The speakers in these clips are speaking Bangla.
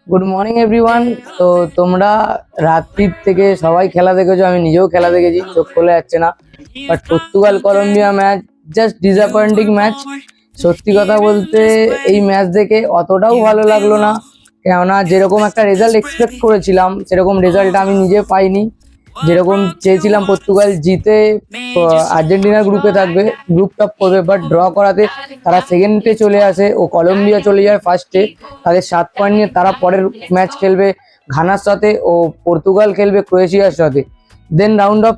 Good morning everyone. তো তোমরা রাত্রির থেকে সবাই খেলা দেখেছো, আমি নিজেও খেলা দেখেছি, চোখ খোলা যাচ্ছে না। But Portugal Colombia match just disappointing match. সত্যি কথা বলতে এই ম্যাচ দেখে অতটাও ভালো লাগলো না, কেননা যেরকম একটা রেজাল্ট এক্সপেক্ট করেছিলাম সেরকম রেজাল্ট আমি নিজে পাইনি। যেরকম চেয়েছিলাম পর্তুগাল জিতে আর্জেন্টিনার গ্রুপে থাকবে, গ্রুপ টপ করবে, বাট ড্র করাতে তারা সেকেন্ডে চলে আসে ও কলম্বিয়া চলে যায় ফার্স্টে। তাদের 7 পয়েন্ট নিয়ে তারা পরের ম্যাচ খেলবে ঘানার সাথে ও পর্তুগাল খেলবে ক্রোয়েশিয়ার সাথে। দেন রাউন্ড অফ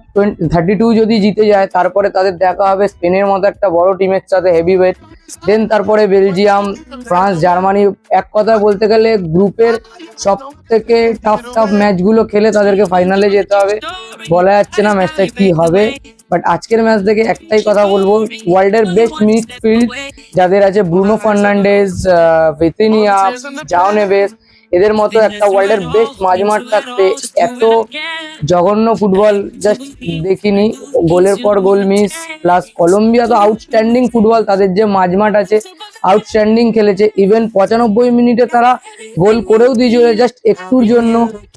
32 যদি জিতে যায় তারপরে তাদের দেখা হবে স্পেনের মতো একটা বড় টিমের সাথে, হেভি ওয়েট। দেন তারপরে বেলজিয়াম, ফ্রান্স, জার্মানি। এক কথা বলতে গেলে গ্রুপের সব থেকে টাফ ম্যাচগুলো খেলে তাদেরকে ফাইনালে যেতে হবে। বলা যাচ্ছে না ম্যাচটা কি হবে, বাট আজকের ম্যাচ দেখে একটাই কথা বলবো, ওয়ার্ল্ডের বেস্ট মিডফিল্ড যাদের আছে, ব্রুনো ফার্নান্ডেজ, ভিতিনিয়া, জাও নেভেস, এদের মতো একটা ওয়ার্ল্ডের বেস্ট মাঝমাঠ থাকতে এত জঘন্য ফুটবল জাস্ট দেখিনি। গোলের পর গোল মিস, প্লাস কলম্বিয়া তো আউটস্ট্যান্ডিং ফুটবল, তাদের যে মাঝমাঠ আছে আউটস্ট্যান্ডিং খেলেছে। ইভেন 95 মিনিটে তারা গোল করেও দিয়েছিল, জাস্ট একটুর জন্য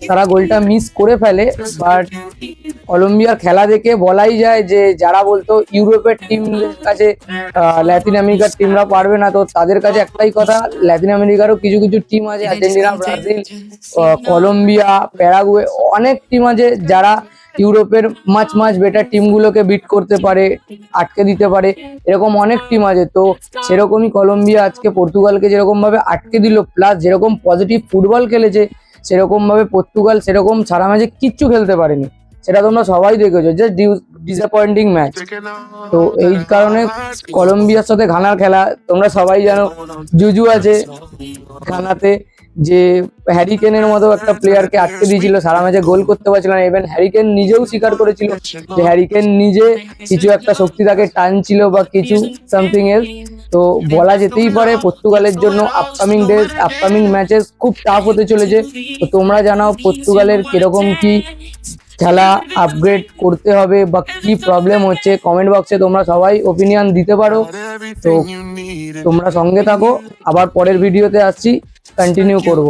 তারা গোলটা মিস করে ফেলে। বাট কলম্বিয়ার খেলা দেখে বলাই যায় যে যারা বলতো ইউরোপের টিমদের কাছে ল্যাতিন আমেরিকার টিমরা পারবে না, তো তাদের কাছে একটাই কথা, ল্যাতিন আমেরিকারও কিছু কিছু টিম আছে, আর্জেন্টিনা, ব্রাজিল, কলম্বিয়া, প্যারাগুয়ে, অনেক টিম আছে যারা ইউরোপের মাছ বেটার টিমগুলোকে বিট করতে পারে, আটকে দিতে পারে। এরকম অনেক টিম আছে। তো সেরকমই কলম্বিয়া আজকে পর্তুগালকে যেরকম ভাবে আটকে দিল, প্লাস যেরকম পজিটিভ ফুটবল খেলেছে সেরকম ভাবে পর্তুগাল সেরকম সারা ম্যাচে কিচ্ছু খেলতে পারেনি, সেটা তোমরা সবাই দেখেছো, জাস্ট ডিসঅ্যাপয়েন্টিং ম্যাচ। তো এই কারণে কলম্বিয়ার সাথে ঘানার খেলা তোমরা সবাই জানো, জুজু আছে ঘানাতে, যে হ্যারিকেনের মতো একটা প্লেয়ারকে আটকে দিয়েছিল, সারা ম্যাচে গোল করতে পারছিল না। ইভেন হ্যারিকেন নিজেও স্বীকার করেছিল যে হ্যারিকেন নিজে কিছু একটা শক্তি তাকে টানছিল বা কিছু সামথিং এলস। তো বলা যেতেই পারে পর্তুগালের জন্য আপকামিং ম্যাচেস খুব টাফ হতে চলেছে। তো তোমরা জানাও পর্তুগালের কিরকম কি খেলা আপগ্রেড করতে হবে বা কি প্রবলেম হচ্ছে, কমেন্ট বক্সে তোমরা সবাই ওপিনিয়ন দিতে পারো। তো তোমরা সঙ্গে থাকো, আবার পরের ভিডিওতে আসছি, কন্টিনিউ করব।